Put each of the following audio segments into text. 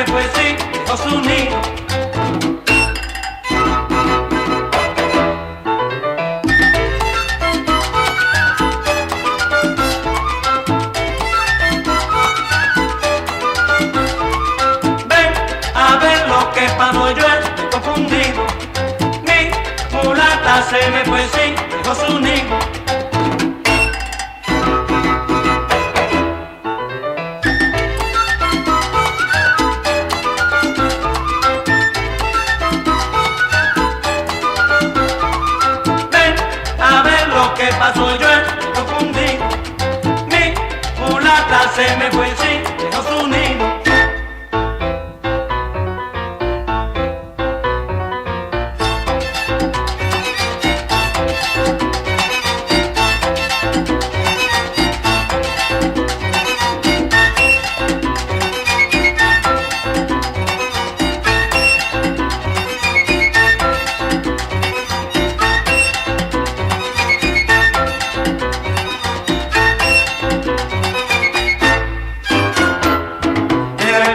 me fue sin dejó su nido. Ven a ver lo que pasó, yo estoy confundido. Mi mulata se me fue sin dejó su nido. ¿Qué pasó? Yo estoy confundido. Mi mulata se me fue sin dejó su nido.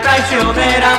Traicionera,